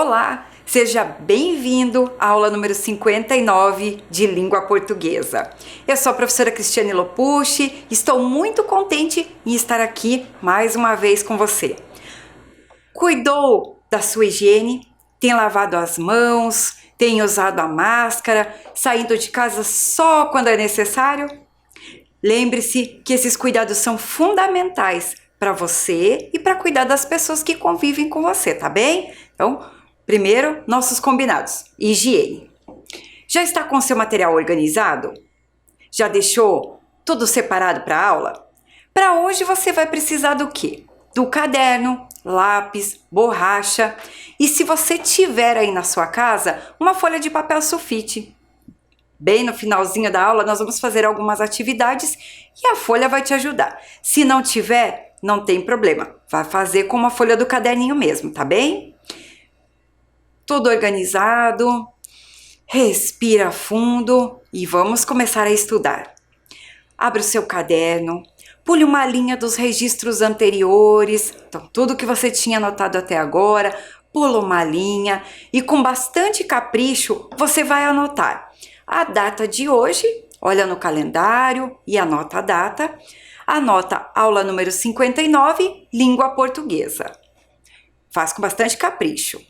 Olá, seja bem-vindo à aula número 59 de língua portuguesa. Eu sou a professora Cristiane Lopucci, estou muito contente em estar aqui mais uma vez com você. Cuidou da sua higiene? Tem lavado as mãos? Tem usado a máscara? Saindo de casa só quando é necessário? Lembre-se que esses cuidados são fundamentais para você e para cuidar das pessoas que convivem com você, tá bem? Então, primeiro, nossos combinados. Higiene. Já está com seu material organizado? Já deixou tudo separado para a aula? Para hoje você vai precisar do quê? Do caderno, lápis, borracha e, se você tiver aí na sua casa, uma folha de papel sulfite. Bem no finalzinho da aula nós vamos fazer algumas atividades e a folha vai te ajudar. Se não tiver, não tem problema. Vai fazer com uma folha do caderninho mesmo, tá bem? Tudo organizado. Respira fundo e vamos começar a estudar. Abre o seu caderno, pule uma linha dos registros anteriores, então tudo que você tinha anotado até agora, pula uma linha e com bastante capricho você vai anotar a data de hoje, olha no calendário e anota a data, anota aula número 59, língua portuguesa. Faz com bastante capricho.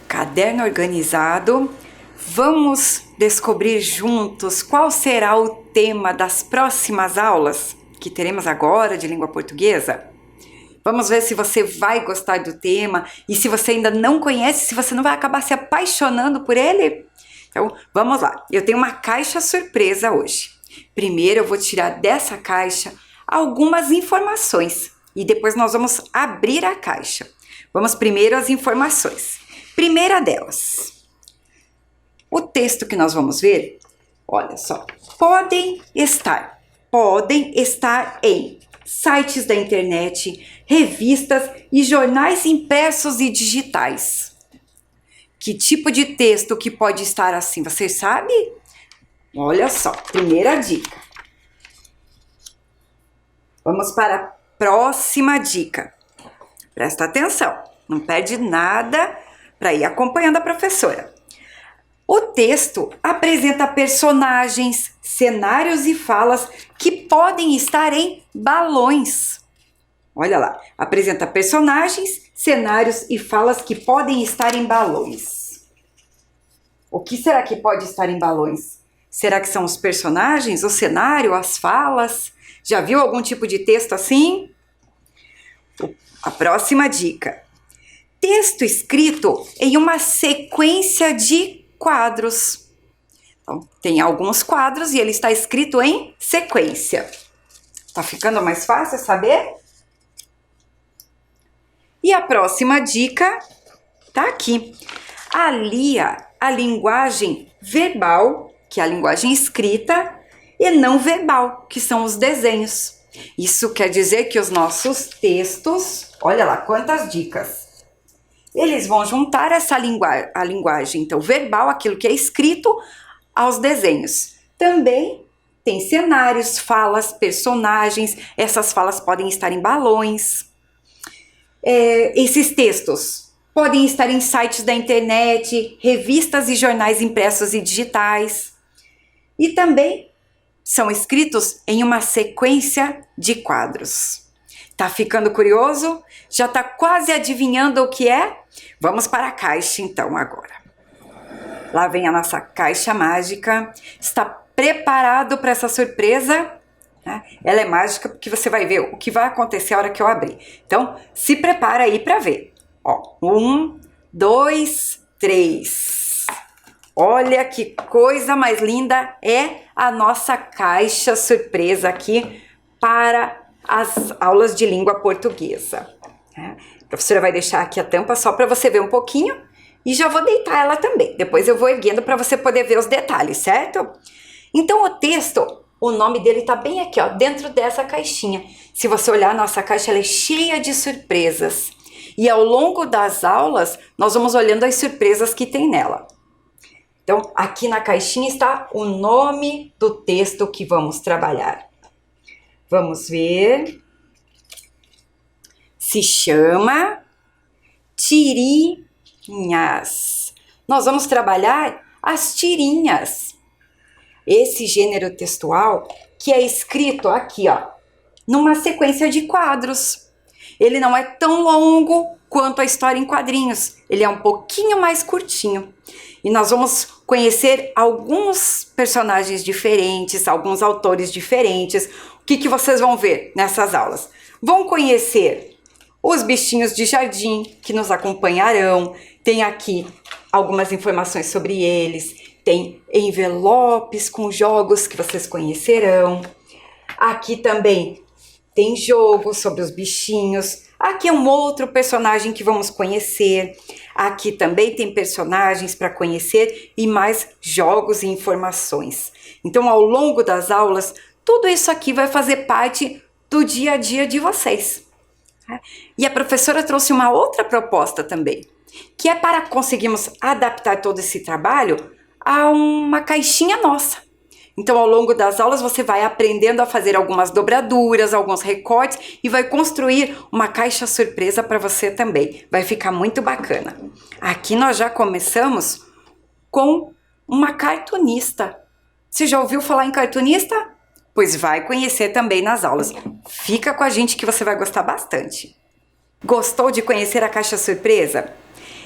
Caderno organizado, vamos descobrir juntos qual será o tema das próximas aulas que teremos agora de língua portuguesa? Vamos ver se você vai gostar do tema e, se você ainda não conhece, se você não vai acabar se apaixonando por ele? Então, vamos lá. Eu tenho uma caixa surpresa hoje. Primeiro eu vou tirar dessa caixa algumas informações e depois nós vamos abrir a caixa. Vamos primeiro às informações. Primeira delas, o texto que nós vamos ver, olha só, podem estar em sites da internet, revistas e jornais impressos e digitais. Que tipo de texto que pode estar assim, você sabe? Olha só, primeira dica. Vamos para a próxima dica. Presta atenção, não perde nada para ir acompanhando a professora. O texto apresenta personagens, cenários e falas que podem estar em balões. Olha lá, apresenta personagens, cenários e falas que podem estar em balões. O que será que pode estar em balões? Será que são os personagens, o cenário, as falas? Já viu algum tipo de texto assim? A próxima dica. Texto escrito em uma sequência de quadros. Então, tem alguns quadros e ele está escrito em sequência. Tá ficando mais fácil saber? E a próxima dica tá aqui. Alia a linguagem verbal, que é a linguagem escrita, e não verbal, que são os desenhos. Isso quer dizer que os nossos textos, olha lá quantas dicas. Eles vão juntar a linguagem, então, verbal, aquilo que é escrito, aos desenhos. Também tem cenários, falas, personagens. Essas falas podem estar em balões. Esses textos podem estar em sites da internet, revistas e jornais impressos e digitais. E também são escritos em uma sequência de quadros. Tá ficando curioso? Já tá quase adivinhando o que é? Vamos para a caixa então agora. Lá vem a nossa caixa mágica. Está preparado para essa surpresa? Ela é mágica porque você vai ver o que vai acontecer a hora que eu abrir. Então, se prepara aí para ver. Ó, 1, 2, 3. Olha que coisa mais linda é a nossa caixa surpresa aqui para as aulas de língua portuguesa. A professora vai deixar aqui a tampa só para você ver um pouquinho e já vou deitar ela também. Depois eu vou erguendo para você poder ver os detalhes, certo? Então o texto, o nome dele tá bem aqui, ó, dentro dessa caixinha. Se você olhar, a nossa caixa ela é cheia de surpresas. E ao longo das aulas, nós vamos olhando as surpresas que tem nela. Então, aqui na caixinha está o nome do texto que vamos trabalhar. Vamos ver. Se chama tirinhas. Nós vamos trabalhar as tirinhas. Esse gênero textual que é escrito aqui, ó, numa sequência de quadros. Ele não é tão longo quanto a história em quadrinhos. Ele é um pouquinho mais curtinho. E nós vamos conhecer alguns personagens diferentes, alguns autores diferentes. O que vocês vão ver nessas aulas? Vão conhecer os bichinhos de jardim que nos acompanharão. Tem aqui algumas informações sobre eles. Tem envelopes com jogos que vocês conhecerão. Aqui também tem jogos sobre os bichinhos. Aqui é um outro personagem que vamos conhecer. Aqui também tem personagens para conhecer e mais jogos e informações. Então, ao longo das aulas, tudo isso aqui vai fazer parte do dia a dia de vocês. E a professora trouxe uma outra proposta também, que é para conseguirmos adaptar todo esse trabalho a uma caixinha nossa. Então, ao longo das aulas, você vai aprendendo a fazer algumas dobraduras, alguns recortes e vai construir uma caixa surpresa para você também. Vai ficar muito bacana. Aqui nós já começamos com uma cartunista. Você já ouviu falar em cartunista? Pois vai conhecer também nas aulas. Fica com a gente que você vai gostar bastante. Gostou de conhecer a caixa surpresa?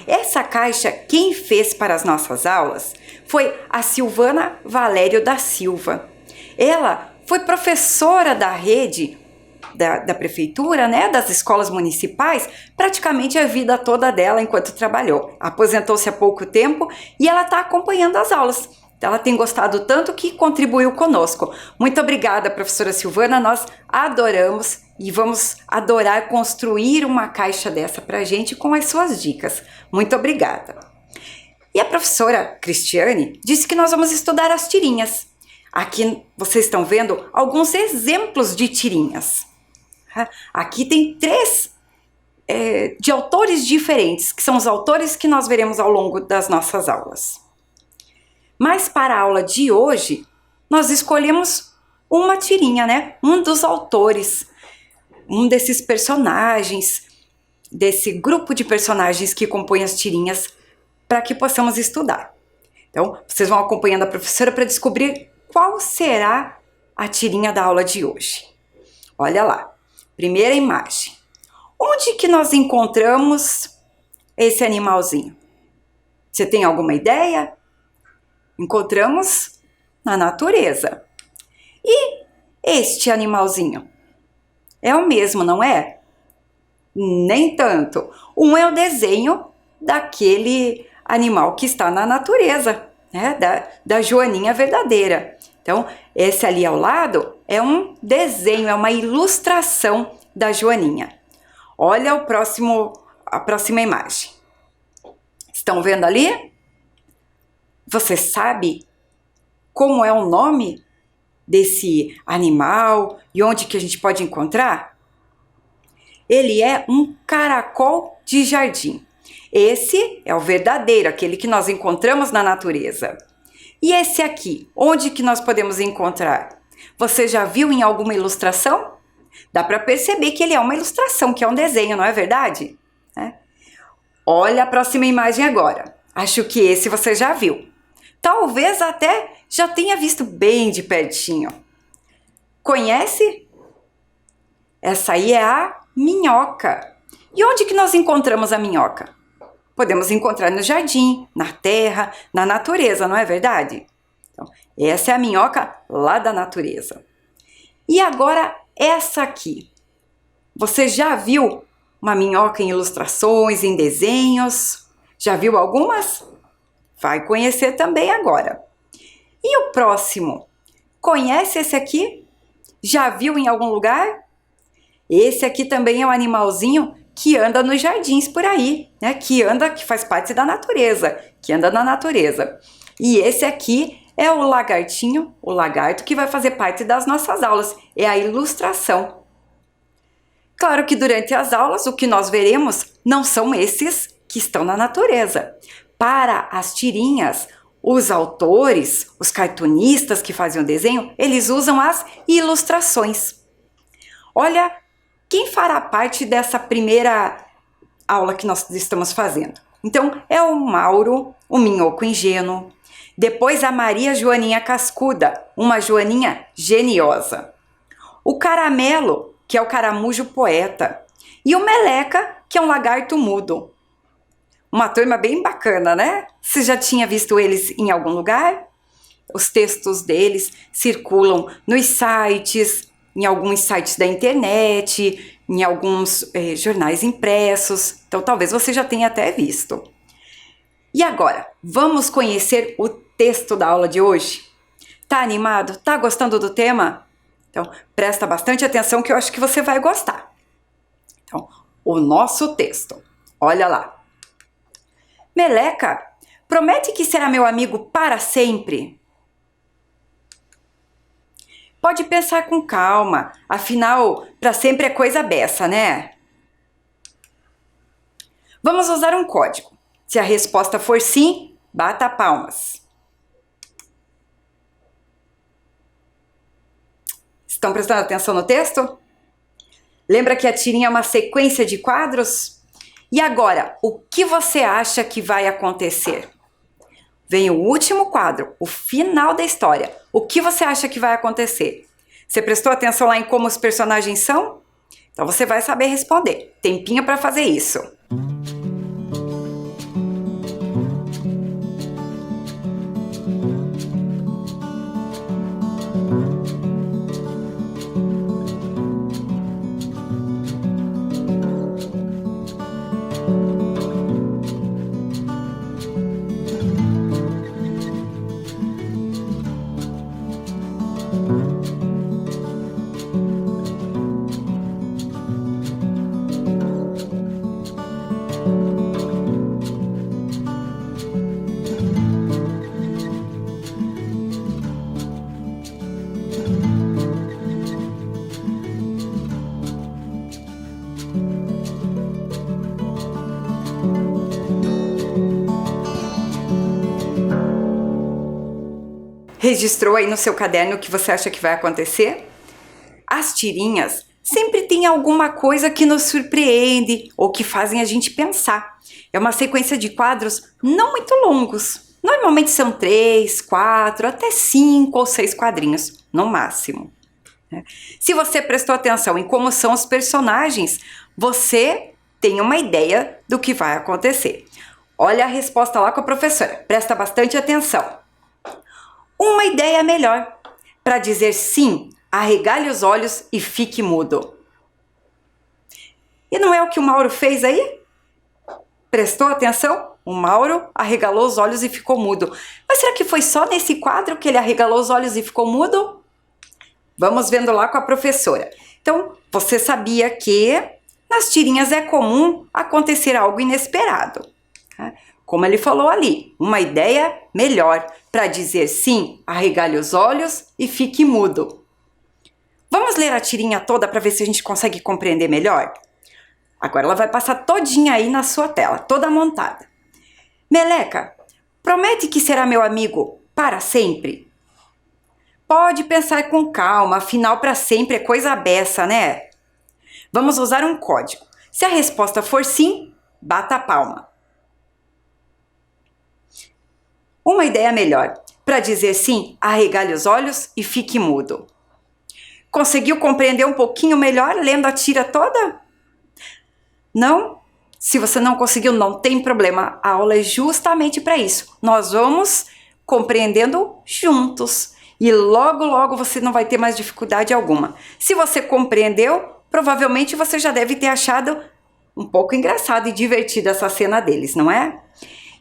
Essa caixa, quem fez para as nossas aulas foi a Silvana Valério da Silva. Ela foi professora da rede da prefeitura, né, das escolas municipais, praticamente a vida toda dela enquanto trabalhou. Aposentou-se há pouco tempo e ela está acompanhando as aulas. Ela tem gostado tanto que contribuiu conosco. Muito obrigada, professora Silvana, nós adoramos e vamos adorar construir uma caixa dessa para a gente com as suas dicas. Muito obrigada. E a professora Cristiane disse que nós vamos estudar as tirinhas. Aqui vocês estão vendo alguns exemplos de tirinhas. Aqui tem 3 de autores diferentes, que são os autores que nós veremos ao longo das nossas aulas. Mas para a aula de hoje, nós escolhemos uma tirinha, né? Um dos autores, um desses personagens, desse grupo de personagens que compõem as tirinhas, para que possamos estudar. Então, vocês vão acompanhando a professora para descobrir qual será a tirinha da aula de hoje. Olha lá, primeira imagem. Onde que nós encontramos esse animalzinho? Você tem alguma ideia? Encontramos na natureza. E este animalzinho? É o mesmo, não é? Nem tanto. Um é o desenho daquele animal que está na natureza, né? Da Joaninha verdadeira. Então, esse ali ao lado é um desenho, é uma ilustração da Joaninha. Olha a próxima imagem. Estão vendo ali? Você sabe como é o nome desse animal e onde que a gente pode encontrar? Ele é um caracol de jardim. Esse é o verdadeiro, aquele que nós encontramos na natureza. E esse aqui, onde que nós podemos encontrar? Você já viu em alguma ilustração? Dá para perceber que ele é uma ilustração, que é um desenho, não é verdade? Olha a próxima imagem agora. Acho que esse você já viu. Talvez até já tenha visto bem de pertinho. Conhece? Essa aí é a minhoca. E onde que nós encontramos a minhoca? Podemos encontrar no jardim, na terra, na natureza, não é verdade? Então, essa é a minhoca lá da natureza. E agora essa aqui. Você já viu uma minhoca em ilustrações, em desenhos? Já viu algumas? Vai conhecer também agora. E o próximo? Conhece esse aqui? Já viu em algum lugar? Esse aqui também é um animalzinho que anda nos jardins por aí, né? Que faz parte da natureza, que anda na natureza. E esse aqui é o lagartinho, o lagarto, que vai fazer parte das nossas aulas. É a ilustração. Claro que durante as aulas o que nós veremos não são esses que estão na natureza. Para as tirinhas, os autores, os cartunistas que fazem o desenho, eles usam as ilustrações. Olha, quem fará parte dessa primeira aula que nós estamos fazendo? Então, é o Mauro, o Minhoco Ingênuo. Depois a Maria Joaninha Cascuda, uma joaninha geniosa. O Caramelo, que é o caramujo poeta. E o Meleca, que é um lagarto mudo. Uma turma bem bacana, né? Você já tinha visto eles em algum lugar? Os textos deles circulam nos sites, em alguns sites da internet, em alguns jornais impressos. Então, talvez você já tenha até visto. E agora, vamos conhecer o texto da aula de hoje? Tá animado? Tá gostando do tema? Então, presta bastante atenção que eu acho que você vai gostar. Então, o nosso texto. Olha lá. Meleca, promete que será meu amigo para sempre? Pode pensar com calma, afinal, para sempre é coisa beça, né? Vamos usar um código. Se a resposta for sim, bata palmas. Estão prestando atenção no texto? Lembra que a tirinha é uma sequência de quadros? E agora, o que você acha que vai acontecer? Vem o último quadro, o final da história. O que você acha que vai acontecer? Você prestou atenção lá em como os personagens são? Então você vai saber responder. Tempinho para fazer isso. Registrou aí no seu caderno o que você acha que vai acontecer? As tirinhas sempre têm alguma coisa que nos surpreende ou que fazem a gente pensar. É uma sequência de quadros não muito longos. Normalmente são 3, 4, até 5 ou 6 quadrinhos, no máximo. Se você prestou atenção em como são os personagens, você tem uma ideia do que vai acontecer. Olha a resposta lá com a professora. Presta bastante atenção. Uma ideia melhor. Para dizer sim, arregale os olhos e fique mudo. E não é o que o Mauro fez aí? Prestou atenção? O Mauro arregalou os olhos e ficou mudo. Mas será que foi só nesse quadro que ele arregalou os olhos e ficou mudo? Vamos vendo lá com a professora. Então, você sabia que nas tirinhas é comum acontecer algo inesperado. Como ele falou ali, uma ideia melhor. Para dizer sim, arregale os olhos e fique mudo. Vamos ler a tirinha toda para ver se a gente consegue compreender melhor? Agora ela vai passar todinha aí na sua tela, toda montada. Meleca, promete que será meu amigo para sempre? Pode pensar com calma, afinal para sempre é coisa beça, né? Vamos usar um código. Se a resposta for sim, bata a palma. Uma ideia melhor. Para dizer sim, arregale os olhos e fique mudo. Conseguiu compreender um pouquinho melhor lendo a tira toda? Não? Se você não conseguiu, não tem problema. A aula é justamente para isso. Nós vamos compreendendo juntos. E logo, logo você não vai ter mais dificuldade alguma. Se você compreendeu, provavelmente você já deve ter achado um pouco engraçado e divertido essa cena deles, não é?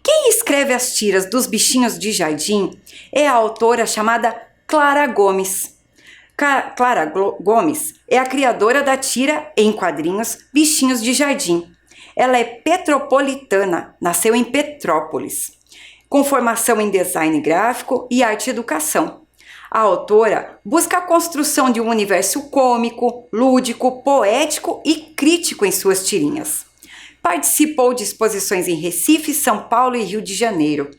Quem escreve as tiras dos bichinhos de jardim é a autora chamada Clara Gomes. Clara Gomes é a criadora da tira em quadrinhos Bichinhos de Jardim. Ela é petropolitana, nasceu em Petrópolis, com formação em design gráfico e arte e educação. A autora busca a construção de um universo cômico, lúdico, poético e crítico em suas tirinhas. Participou de exposições em Recife, São Paulo e Rio de Janeiro.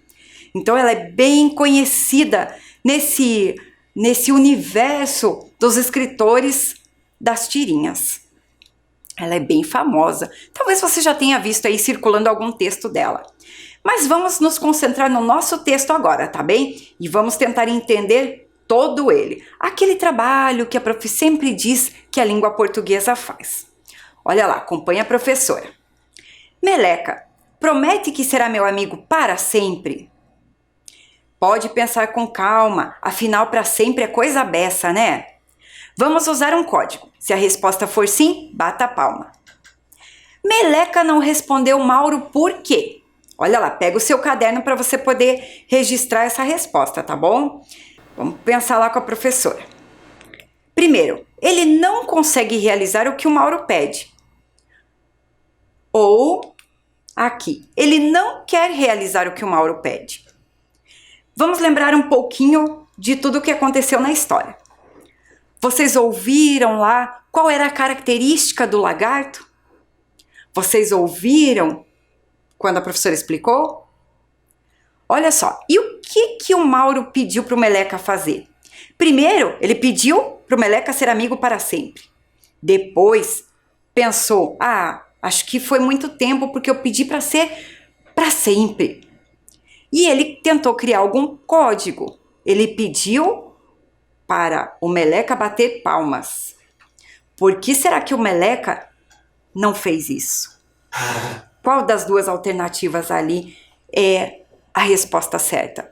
Então ela é bem conhecida nesse universo dos escritores das tirinhas. Ela é bem famosa. Talvez você já tenha visto aí circulando algum texto dela. Mas vamos nos concentrar no nosso texto agora, tá bem? E vamos tentar entender todo ele. Aquele trabalho que a prof sempre diz que a língua portuguesa faz. Olha lá, acompanha a professora. Meleca, promete que será meu amigo para sempre? Pode pensar com calma, afinal para sempre é coisa beça, né? Vamos usar um código. Se a resposta for sim, bata a palma. Meleca não respondeu Mauro por quê? Olha lá, pega o seu caderno para você poder registrar essa resposta, tá bom? Vamos pensar lá com a professora. Primeiro, ele não consegue realizar o que o Mauro pede. Ou, aqui, ele não quer realizar o que o Mauro pede. Vamos lembrar um pouquinho de tudo o que aconteceu na história. Vocês ouviram lá qual era a característica do lagarto? Vocês ouviram quando a professora explicou? Olha só, e o que o Mauro pediu para o Meleca fazer? Primeiro, ele pediu para o Meleca ser amigo para sempre. Depois, pensou, acho que foi muito tempo porque eu pedi para ser para sempre. E ele tentou criar algum código. Ele pediu para o Meleca bater palmas. Por que será que o Meleca não fez isso? Qual das duas alternativas ali é a resposta certa?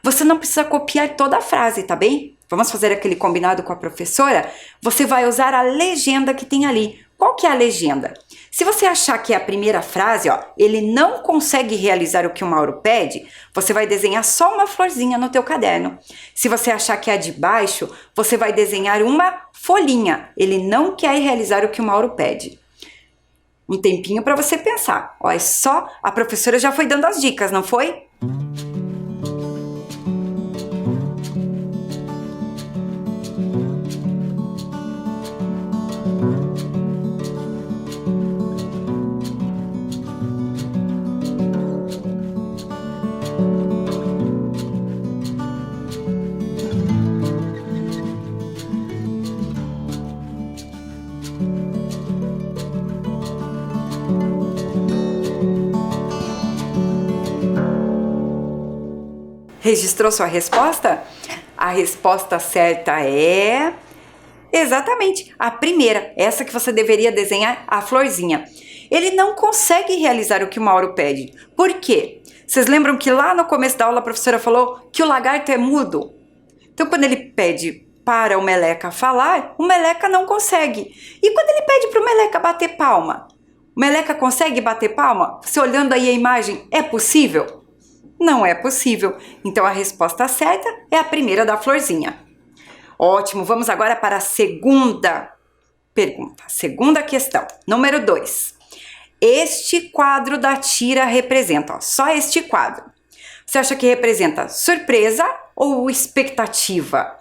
Você não precisa copiar toda a frase, tá bem? Vamos fazer aquele combinado com a professora? Você vai usar a legenda que tem ali. Qual que é a legenda? Se você achar que é a primeira frase, ele não consegue realizar o que o Mauro pede, você vai desenhar só uma florzinha no teu caderno. Se você achar que é a de baixo, você vai desenhar uma folhinha. Ele não quer realizar o que o Mauro pede. Um tempinho para você pensar. É só a professora já foi dando as dicas, não foi? Registrou sua resposta? A resposta certa é... exatamente, a primeira, essa que você deveria desenhar a florzinha. Ele não consegue realizar o que o Mauro pede. Por quê? Vocês lembram que lá no começo da aula a professora falou que o lagarto é mudo? Então quando ele pede para o Meleca falar, o Meleca não consegue. E quando ele pede para o Meleca bater palma? O Meleca consegue bater palma? Você olhando aí a imagem, é possível? Não é possível. Então a resposta certa é a primeira da florzinha. Ótimo, vamos agora para a segunda pergunta. Segunda questão, número 2. Este quadro da tira representa, só este quadro. Você acha que representa surpresa ou expectativa?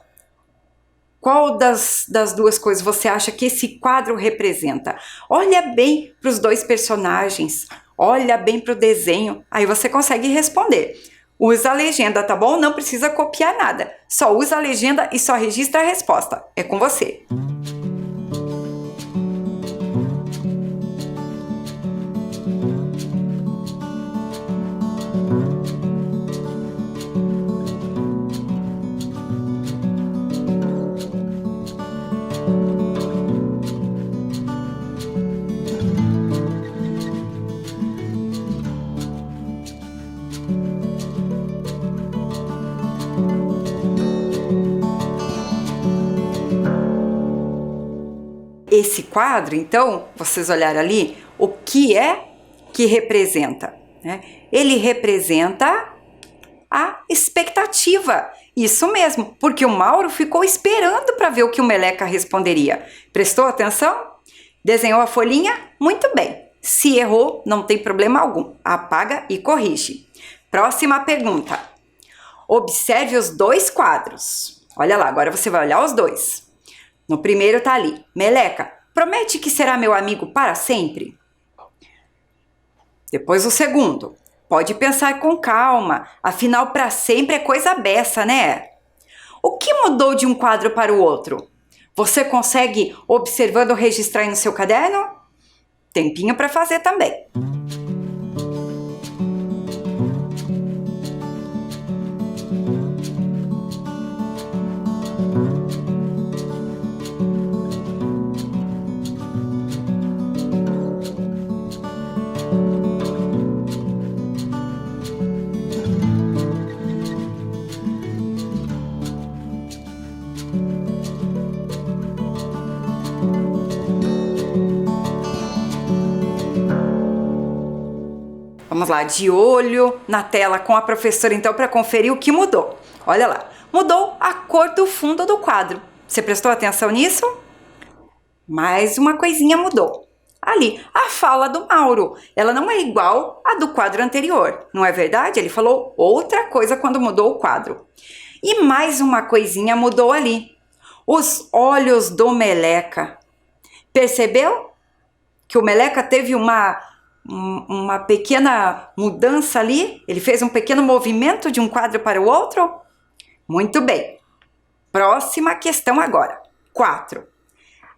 Qual das duas coisas você acha que esse quadro representa? Olha bem para os dois personagens. Olha bem para o desenho, aí você consegue responder. Usa a legenda, tá bom? Não precisa copiar nada. Só usa a legenda e só registra a resposta. É com você. Esse quadro, então, vocês olharam ali, o que é que representa? Né? Ele representa a expectativa. Isso mesmo, porque o Mauro ficou esperando para ver o que o Meleca responderia. Prestou atenção? Desenhou a folhinha? Muito bem. Se errou, não tem problema algum. Apaga e corrige. Próxima pergunta. Observe os dois quadros. Olha lá, agora você vai olhar os dois. No primeiro tá ali: Meleca, promete que será meu amigo para sempre? Depois o segundo: pode pensar com calma, afinal para sempre é coisa beça, né? O que mudou de um quadro para o outro? Você consegue, observando, registrar aí no seu caderno? Tempinho para fazer também. Vamos lá, de olho na tela com a professora então para conferir o que mudou. Olha lá, mudou a cor do fundo do quadro. Você prestou atenção nisso? Mais uma coisinha mudou. Ali, a fala do Mauro, ela não é igual à do quadro anterior, não é verdade? Ele falou outra coisa quando mudou o quadro. E mais uma coisinha mudou ali. Os olhos do Meleca. Percebeu que o Meleca teve uma pequena mudança ali? Ele fez um pequeno movimento de um quadro para o outro? Muito bem. Próxima questão agora. 4.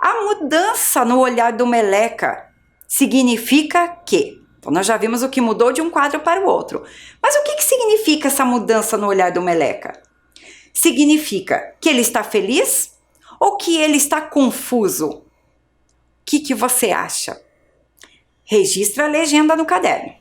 A mudança no olhar do Meleca significa que... Então, nós já vimos o que mudou de um quadro para o outro. Mas o que significa essa mudança no olhar do Meleca? Significa que ele está feliz ou que ele está confuso? O que você acha? Registra a legenda no caderno.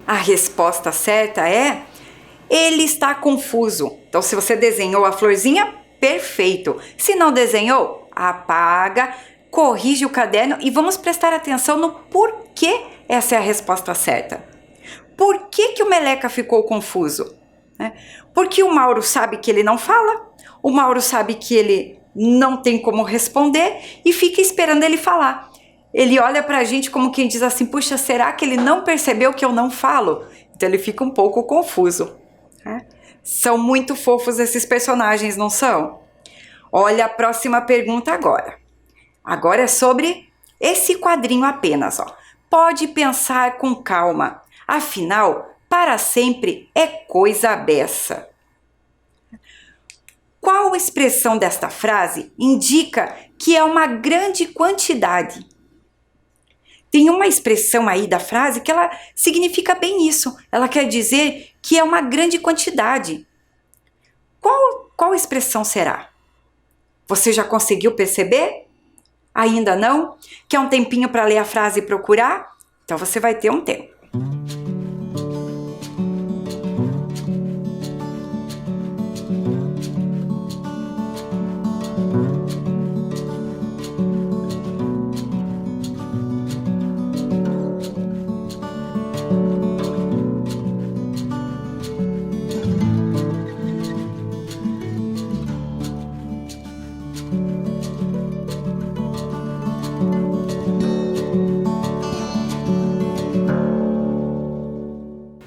A resposta certa é: ele está confuso. Então, se você desenhou a florzinha, perfeito. Se não desenhou, apaga, corrige o caderno e vamos prestar atenção no porquê essa é a resposta certa. Por que o Meleca ficou confuso? Porque o Mauro sabe que ele não fala, o Mauro sabe que ele não tem como responder e fica esperando ele falar. Ele olha pra gente como quem diz assim: puxa, será que ele não percebeu que eu não falo? Então ele fica um pouco confuso. São muito fofos esses personagens, não são? Olha a próxima pergunta agora. Agora é sobre esse quadrinho apenas, ó. Pode pensar com calma, afinal, para sempre é coisa beça. Qual expressão desta frase indica que é uma grande quantidade? Tem uma expressão aí da frase que ela significa bem isso. Ela quer dizer que é uma grande quantidade. Qual expressão será? Você já conseguiu perceber? Ainda não? Quer um tempinho para ler a frase e procurar? Então você vai ter um tempo.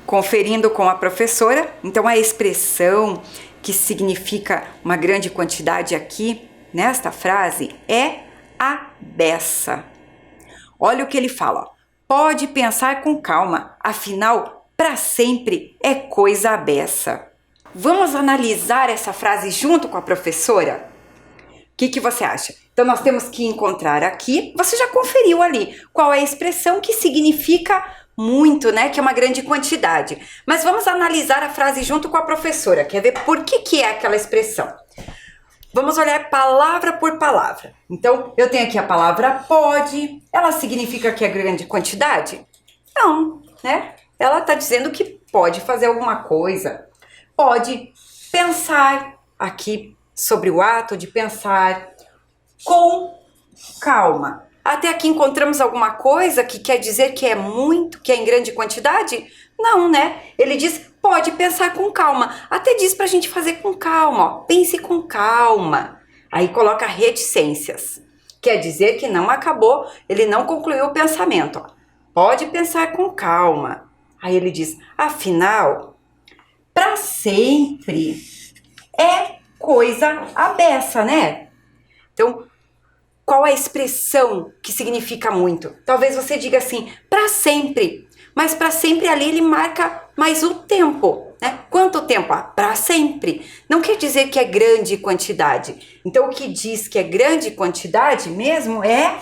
Conferindo com a professora, então a expressão que significa uma grande quantidade aqui, nesta frase, é a beça. Olha o que ele fala, ó. Pode pensar com calma, afinal, para sempre é coisa beça. Vamos analisar essa frase junto com a professora? O que você acha? Então nós temos que encontrar aqui, você já conferiu ali, qual é a expressão que significa muito, né? Que é uma grande quantidade. Mas vamos analisar a frase junto com a professora. Quer ver por que é aquela expressão? Vamos olhar palavra por palavra. Então, eu tenho aqui a palavra pode. Ela significa que é grande quantidade? Não, né? Ela está dizendo que pode fazer alguma coisa. Pode pensar aqui sobre o ato de pensar com calma. Até aqui encontramos alguma coisa que quer dizer que é muito, que é em grande quantidade? Não, né? Ele diz, pode pensar com calma. Até diz pra gente fazer com calma, ó. Pense com calma. Aí coloca reticências. Quer dizer que não acabou, ele não concluiu o pensamento, ó. Pode pensar com calma. Aí ele diz, afinal, para sempre é coisa à beça, né? Então, qual é a expressão que significa muito? Talvez você diga assim, para sempre. Mas para sempre ali ele marca mais o tempo, né? Quanto tempo? Para sempre. Não quer dizer que é grande quantidade. Então, o que diz que é grande quantidade mesmo é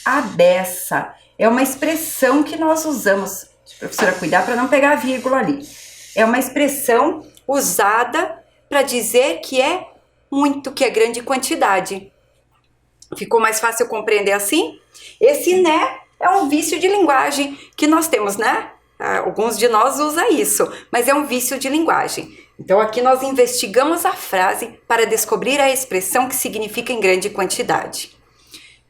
a beça. É uma expressão que nós usamos. Deixa a professora cuidar para não pegar a vírgula ali. É uma expressão usada para dizer que é muito, que é grande quantidade. Ficou mais fácil compreender assim? Esse né é um vício de linguagem que nós temos, né? Alguns de nós usam isso, mas é um vício de linguagem. Então aqui nós investigamos a frase para descobrir a expressão que significa em grande quantidade.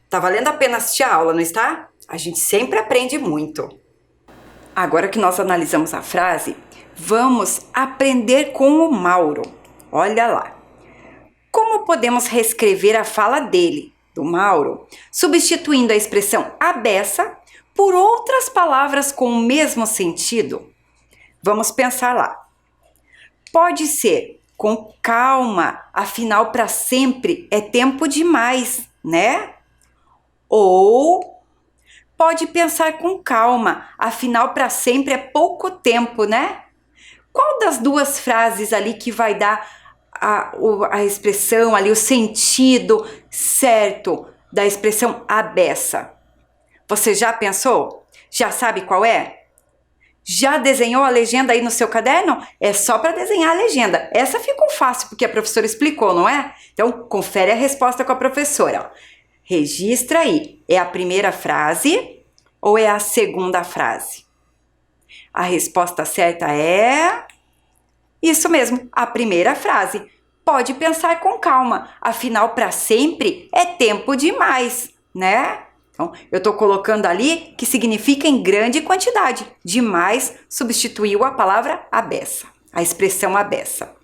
Tá valendo a pena assistir a aula, não está? A gente sempre aprende muito. Agora que nós analisamos a frase, vamos aprender com o Mauro. Olha lá. Como podemos reescrever a fala dele, do Mauro, substituindo a expressão a beça por outras palavras com o mesmo sentido? Vamos pensar lá. Pode ser com calma, afinal para sempre é tempo demais, né? Ou pode pensar com calma, afinal para sempre é pouco tempo, né? Qual das duas frases ali que vai dar a expressão ali, o sentido certo da expressão a beça? Você já pensou? Já sabe qual é? Já desenhou a legenda aí no seu caderno? É só para desenhar a legenda. Essa ficou fácil porque a professora explicou, não é? Então, confere a resposta com a professora. Registra aí. É a primeira frase ou é a segunda frase? A resposta certa é... Isso mesmo, a primeira frase. Pode pensar com calma, afinal para sempre é tempo demais, né? Então, eu estou colocando ali que significa em grande quantidade. Demais substituiu a palavra a beça, a expressão a beça.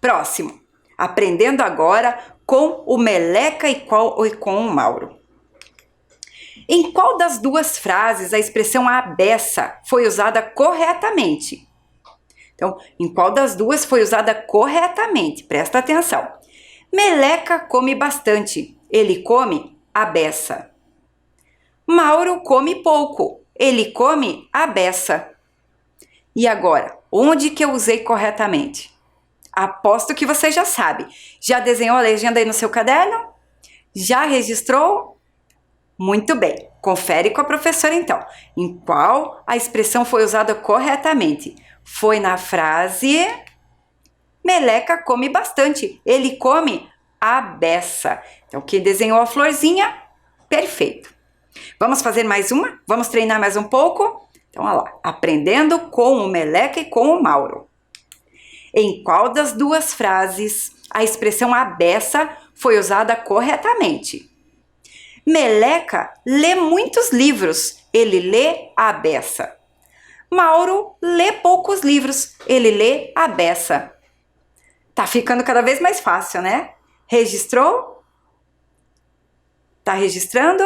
Próximo, aprendendo agora com o Meleca e com o Mauro. Em qual das duas frases a expressão a beça foi usada corretamente? Então, em qual das duas foi usada corretamente? Presta atenção. Meleca come bastante. Ele come a beça. Mauro come pouco. Ele come a beça. E agora, onde que eu usei corretamente? Aposto que você já sabe. Já desenhou a legenda aí no seu caderno? Já registrou? Muito bem. Confere com a professora então. Em qual a expressão foi usada corretamente? Foi na frase Meleca come bastante. Ele come a beça. Então, quem desenhou a florzinha, perfeito. Vamos fazer mais uma? Vamos treinar mais um pouco? Então, olha lá. Aprendendo com o Meleca e com o Mauro. Em qual das duas frases a expressão a beça foi usada corretamente? Meleca lê muitos livros. Ele lê a beça. Mauro lê poucos livros, ele lê a beça. Tá ficando cada vez mais fácil, né? Registrou? Tá registrando?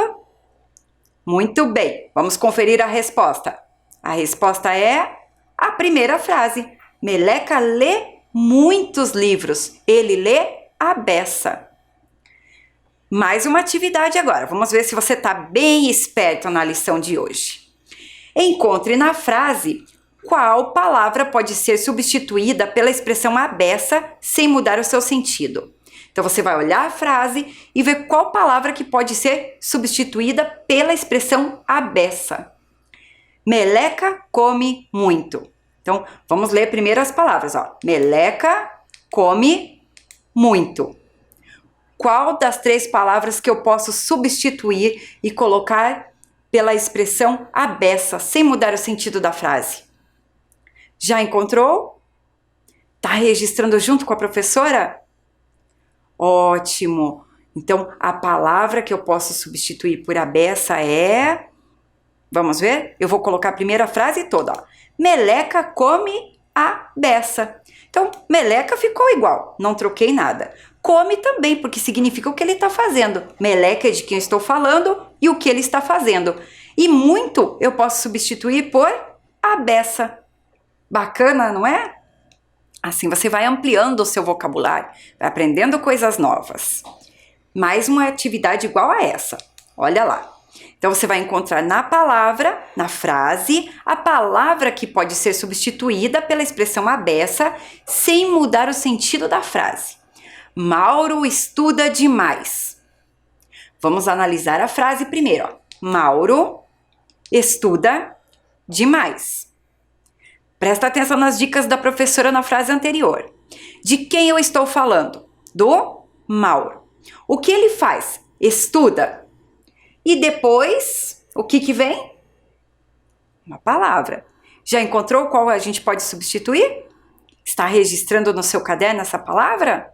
Muito bem, vamos conferir a resposta. A resposta é a primeira frase. Meleca lê muitos livros, ele lê a beça. Mais uma atividade agora, vamos ver se você tá bem esperto na lição de hoje. Encontre na frase qual palavra pode ser substituída pela expressão a beça sem mudar o seu sentido. Então você vai olhar a frase e ver qual palavra que pode ser substituída pela expressão a beça. Meleca come muito. Então, vamos ler primeiro as palavras, ó. Meleca come muito. Qual das 3 palavras que eu posso substituir e colocar pela expressão a beça, sem mudar o sentido da frase? Já encontrou? Tá registrando junto com a professora? Ótimo! Então, a palavra que eu posso substituir por a beça é... Vamos ver? Eu vou colocar a primeira frase toda, ó. Meleca come a beça. Então, meleca ficou igual, não troquei nada. Come também, porque significa o que ele está fazendo. Meleca é de quem eu estou falando e o que ele está fazendo. E muito eu posso substituir por a beça. Bacana, não é? Assim você vai ampliando o seu vocabulário, vai aprendendo coisas novas. Mais uma atividade igual a essa. Olha lá. Então, você vai encontrar na palavra, na frase, a palavra que pode ser substituída pela expressão a beça, sem mudar o sentido da frase. Mauro estuda demais. Vamos analisar a frase primeiro, ó. Mauro estuda demais. Presta atenção nas dicas da professora na frase anterior. De quem eu estou falando? Do Mauro. O que ele faz? Estuda. E depois, o que vem? Uma palavra. Já encontrou qual a gente pode substituir? Está registrando no seu caderno essa palavra?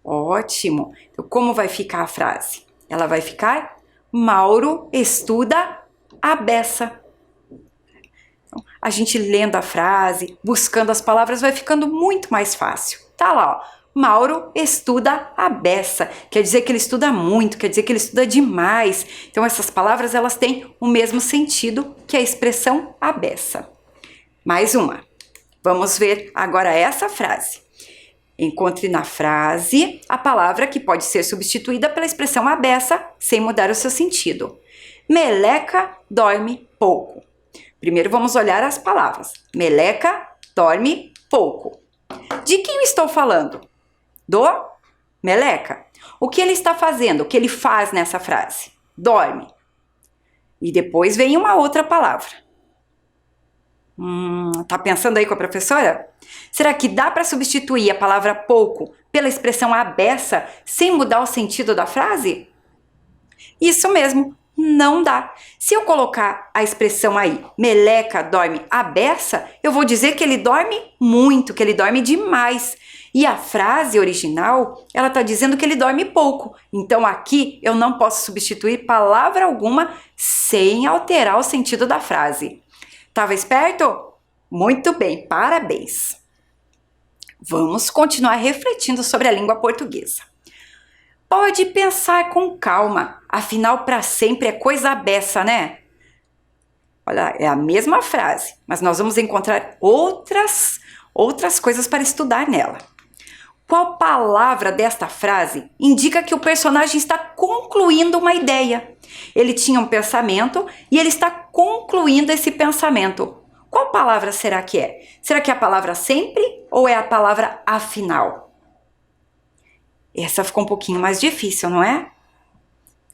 Ótimo! Então, como vai ficar a frase? Ela vai ficar: Mauro estuda a beça. Então, a gente lendo a frase, buscando as palavras, vai ficando muito mais fácil. Tá lá, ó. Mauro estuda a beça, quer dizer que ele estuda muito, quer dizer que ele estuda demais. Então essas palavras elas têm o mesmo sentido que a expressão a beça. Mais uma. Vamos ver agora essa frase. Encontre na frase a palavra que pode ser substituída pela expressão a beça sem mudar o seu sentido. Meleca dorme pouco. Primeiro vamos olhar as palavras. Meleca dorme pouco. De quem eu estou falando? Do Meleca. O que ele está fazendo? O que ele faz nessa frase? Dorme. E depois vem uma outra palavra. Tá pensando aí com a professora? Será que dá para substituir a palavra pouco pela expressão a beça sem mudar o sentido da frase? Isso mesmo, não dá. Se eu colocar a expressão aí, Meleca dorme a beça, eu vou dizer que ele dorme muito, que ele dorme demais. E a frase original, ela está dizendo que ele dorme pouco. Então aqui eu não posso substituir palavra alguma sem alterar o sentido da frase. Tava esperto? Muito bem, parabéns! Vamos continuar refletindo sobre a língua portuguesa. Pode pensar com calma, afinal para sempre é coisa beça, né? Olha, é a mesma frase, mas nós vamos encontrar outras coisas para estudar nela. Qual palavra desta frase indica que o personagem está concluindo uma ideia? Ele tinha um pensamento e ele está concluindo esse pensamento. Qual palavra será que é? Será que é a palavra sempre ou é a palavra afinal? Essa ficou um pouquinho mais difícil, não é?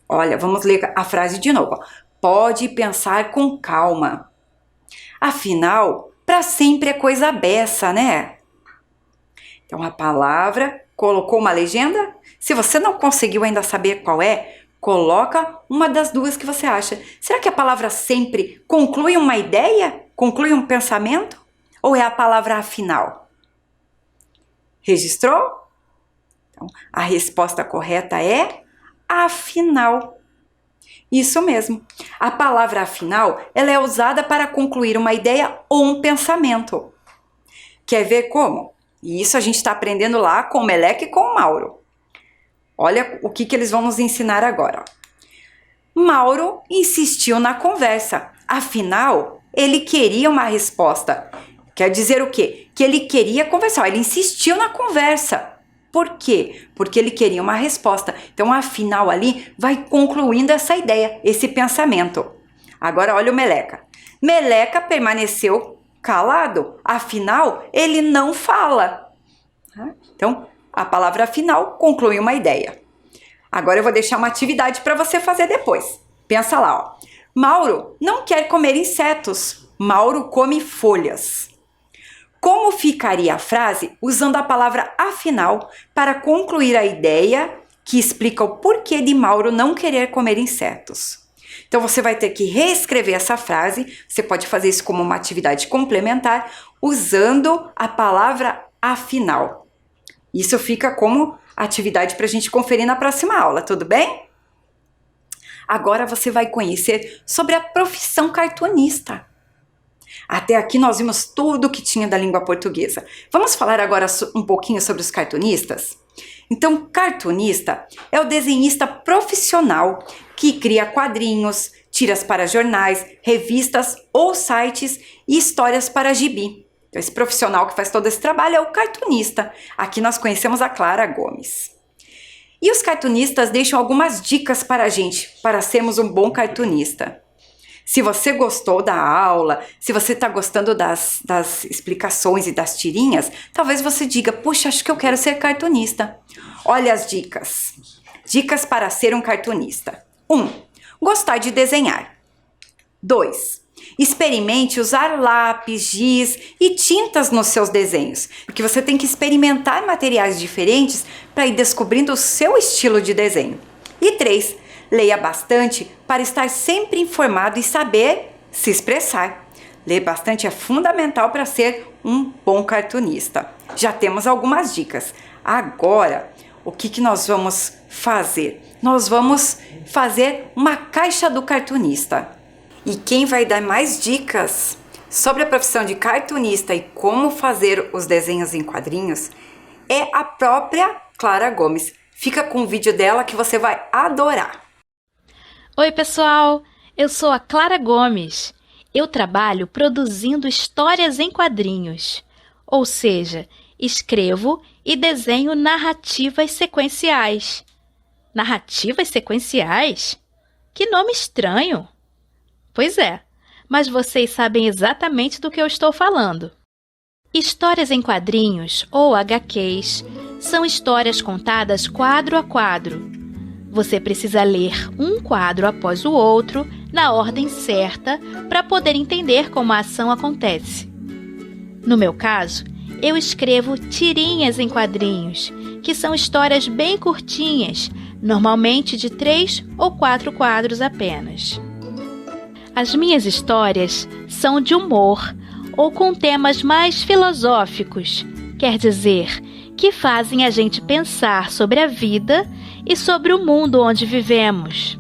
Olha, vamos ler a frase de novo. Pode pensar com calma. Afinal, para sempre é coisa beça, né? Então, a palavra colocou uma legenda? Se você não conseguiu ainda saber qual é, coloca uma das duas que você acha. Será que a palavra sempre conclui uma ideia? Conclui um pensamento? Ou é a palavra afinal? Registrou? Então, a resposta correta é afinal. Isso mesmo. A palavra afinal, ela é usada para concluir uma ideia ou um pensamento. Quer ver como? E isso a gente está aprendendo lá com o Meleca e com o Mauro. Olha o que eles vão nos ensinar agora. Mauro insistiu na conversa. Afinal, ele queria uma resposta. Quer dizer o quê? Que ele queria conversar. Ele insistiu na conversa. Por quê? Porque ele queria uma resposta. Então, afinal, ali vai concluindo essa ideia, esse pensamento. Agora, olha o Meleca. Meleca permaneceu calado, afinal, ele não fala. Então, a palavra afinal conclui uma ideia. Agora eu vou deixar uma atividade para você fazer depois. Pensa lá, ó. Mauro não quer comer insetos. Mauro come folhas. Como ficaria a frase usando a palavra afinal para concluir a ideia que explica o porquê de Mauro não querer comer insetos? Então você vai ter que reescrever essa frase. Você pode fazer isso como uma atividade complementar usando a palavra afinal. Isso fica como atividade para a gente conferir na próxima aula, tudo bem? Agora você vai conhecer sobre a profissão cartunista. Até aqui nós vimos tudo o que tinha da língua portuguesa. Vamos falar agora um pouquinho sobre os cartunistas? Então, cartunista é o desenhista profissional que cria quadrinhos, tiras para jornais, revistas ou sites e histórias para gibi. Então, esse profissional que faz todo esse trabalho é o cartunista. Aqui nós conhecemos a Clara Gomes. E os cartunistas deixam algumas dicas para a gente, para sermos um bom cartunista. Se você gostou da aula, se você está gostando das explicações e das tirinhas, talvez você diga, puxa, acho que eu quero ser cartunista. Olha as dicas. Dicas para ser um cartunista. 1. Gostar de desenhar. 2. Experimente usar lápis, giz e tintas nos seus desenhos, porque você tem que experimentar materiais diferentes para ir descobrindo o seu estilo de desenho. E 3. Leia bastante para estar sempre informado e saber se expressar. Ler bastante é fundamental para ser um bom cartunista. Já temos algumas dicas. Agora, o que nós vamos fazer? Nós vamos fazer uma caixa do cartunista. E quem vai dar mais dicas sobre a profissão de cartunista e como fazer os desenhos em quadrinhos é a própria Clara Gomes. Fica com o vídeo dela que você vai adorar. Oi, pessoal! Eu sou a Clara Gomes. Eu trabalho produzindo histórias em quadrinhos, ou seja, escrevo e desenho narrativas sequenciais. Narrativas sequenciais? Que nome estranho! Pois é, mas vocês sabem exatamente do que eu estou falando. Histórias em quadrinhos, ou HQs, são histórias contadas quadro a quadro. Você precisa ler um quadro após o outro, na ordem certa, para poder entender como a ação acontece. No meu caso, eu escrevo tirinhas em quadrinhos, que são histórias bem curtinhas, normalmente de 3 ou 4 quadros apenas. As minhas histórias são de humor ou com temas mais filosóficos, quer dizer, que fazem a gente pensar sobre a vida e sobre o mundo onde vivemos.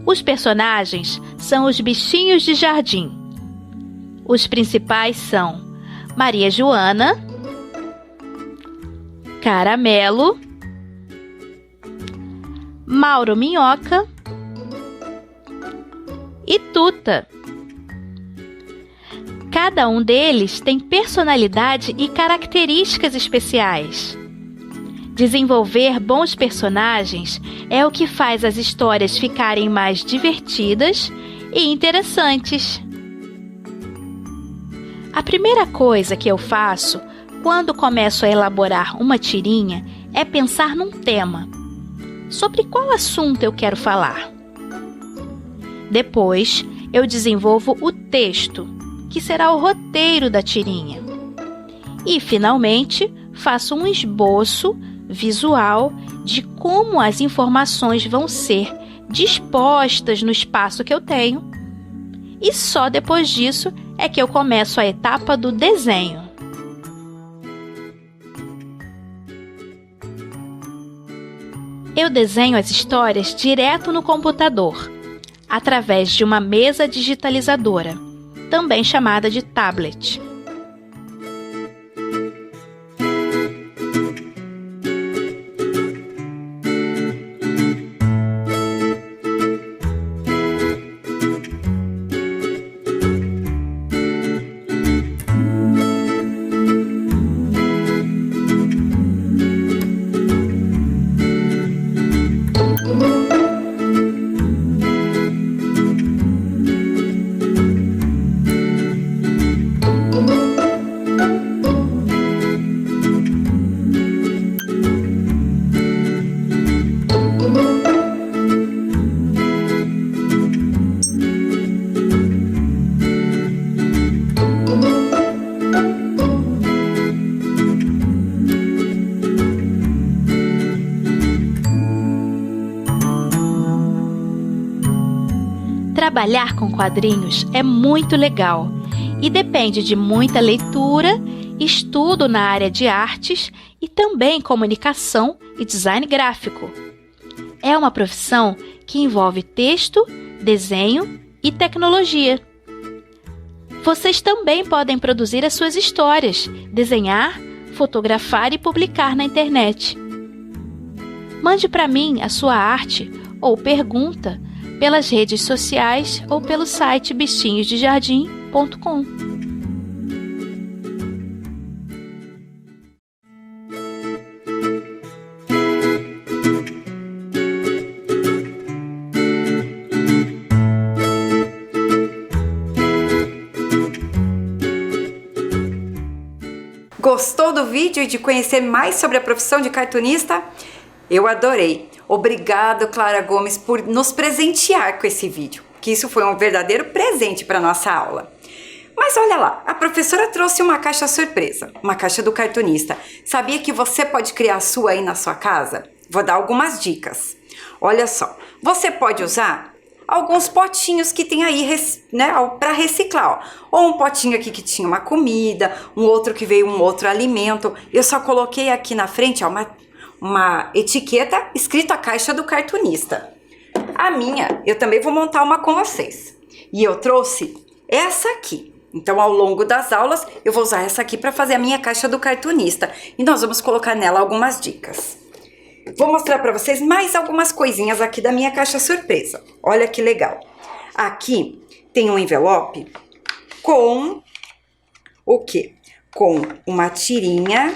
Os personagens são os bichinhos de jardim. Os principais são Maria Joana, Caramelo, Mauro Minhoca e Tuta. Cada um deles tem personalidade e características especiais. Desenvolver bons personagens é o que faz as histórias ficarem mais divertidas e interessantes. A primeira coisa que eu faço quando começo a elaborar uma tirinha é pensar num tema. Sobre qual assunto eu quero falar? Depois, eu desenvolvo o texto, que será o roteiro da tirinha. E, finalmente, faço um esboço visual de como as informações vão ser dispostas no espaço que eu tenho. E só depois disso é que eu começo a etapa do desenho. Eu desenho as histórias direto no computador, através de uma mesa digitalizadora, também chamada de tablet. Trabalhar com quadrinhos é muito legal e depende de muita leitura, estudo na área de artes e também comunicação e design gráfico. É uma profissão que envolve texto, desenho e tecnologia. Vocês também podem produzir as suas histórias, desenhar, fotografar e publicar na internet. Mande para mim a sua arte ou pergunta pelas redes sociais ou pelo site bichinhosdejardim.com. Gostou do vídeo e de conhecer mais sobre a profissão de cartunista? Eu adorei! Obrigado, Clara Gomes, por nos presentear com esse vídeo, que isso foi um verdadeiro presente para nossa aula. Mas olha lá, a professora trouxe uma caixa surpresa, uma caixa do cartunista. Sabia que você pode criar a sua aí na sua casa? Vou dar algumas dicas. Olha só, você pode usar alguns potinhos que tem aí, né, para reciclar, ó. Ou um potinho aqui que tinha uma comida, um outro que veio um outro alimento. Eu só coloquei aqui na frente, ó, uma etiqueta escrito a caixa do cartunista. A minha, eu também vou montar uma com vocês. E eu trouxe essa aqui. Então, ao longo das aulas, eu vou usar essa aqui para fazer a minha caixa do cartunista. E nós vamos colocar nela algumas dicas. Vou mostrar para vocês mais algumas coisinhas aqui da minha caixa surpresa. Olha que legal. Aqui tem um envelope com o quê? Com uma tirinha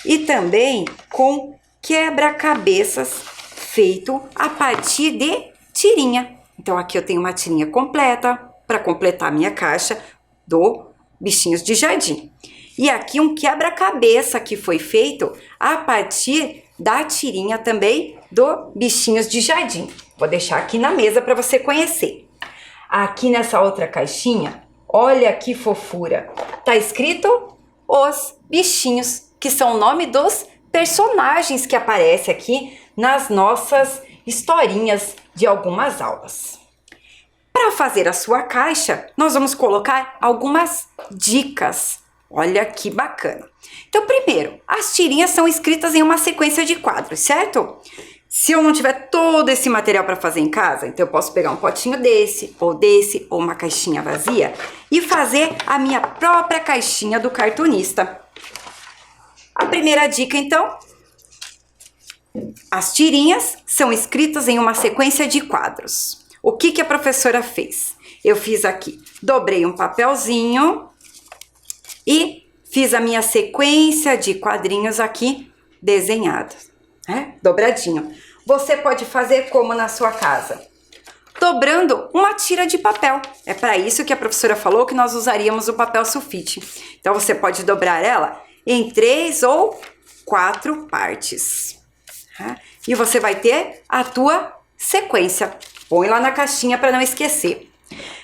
e também com quebra-cabeças feito a partir de tirinha. Então, aqui eu tenho uma tirinha completa para completar a minha caixa do Bichinhos de Jardim. E aqui um quebra-cabeça que foi feito a partir da tirinha também do Bichinhos de Jardim. Vou deixar aqui na mesa para você conhecer. Aqui nessa outra caixinha, olha que fofura. Tá escrito Os Bichinhos, que são o nome dos personagens que aparecem aqui nas nossas historinhas de algumas aulas. Para fazer a sua caixa, nós vamos colocar algumas dicas. Olha que bacana. Então, primeiro, as tirinhas são escritas em uma sequência de quadros, certo? Se eu não tiver todo esse material para fazer em casa, então eu posso pegar um potinho desse, ou uma caixinha vazia e fazer a minha própria caixinha do cartunista. A primeira dica, então, as tirinhas são escritas em uma sequência de quadros. O que a professora fez? Eu fiz aqui, dobrei um papelzinho e fiz a minha sequência de quadrinhos aqui desenhados, né? Dobradinho. Você pode fazer como na sua casa? Dobrando uma tira de papel. É para isso que a professora falou que nós usaríamos o papel sulfite. Então, você pode dobrar ela em 3 ou 4 partes. Tá? E você vai ter a tua sequência. Põe lá na caixinha para não esquecer.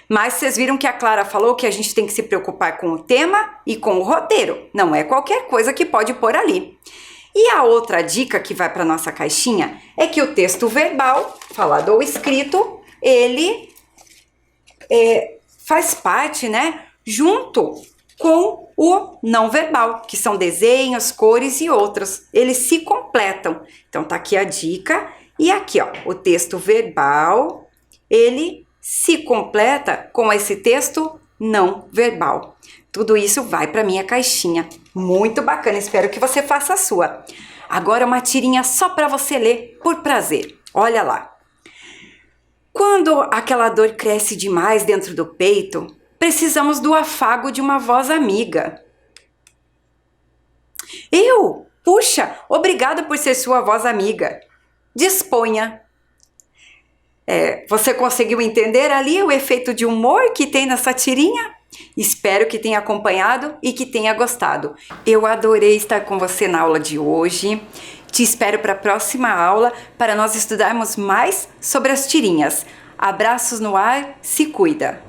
Mas vocês viram que a Clara falou que a gente tem que se preocupar com o tema e com o roteiro. Não é qualquer coisa que pode pôr ali. E a outra dica que vai para nossa caixinha é que o texto verbal, falado ou escrito, ele faz parte, né, junto com o não verbal, que são desenhos, cores e outros. Eles se completam. Então, tá aqui a dica. E aqui, ó, o texto verbal, ele se completa com esse texto não verbal. Tudo isso vai para minha caixinha. Muito bacana, espero que você faça a sua. Agora uma tirinha só para você ler por prazer. Olha lá. Quando aquela dor cresce demais dentro do peito, precisamos do afago de uma voz amiga. Puxa, obrigada por ser sua voz amiga. Disponha. Você conseguiu entender ali o efeito de humor que tem nessa tirinha? Espero que tenha acompanhado e que tenha gostado. Eu adorei estar com você na aula de hoje. Te espero para a próxima aula para nós estudarmos mais sobre as tirinhas. Abraços no ar, se cuida!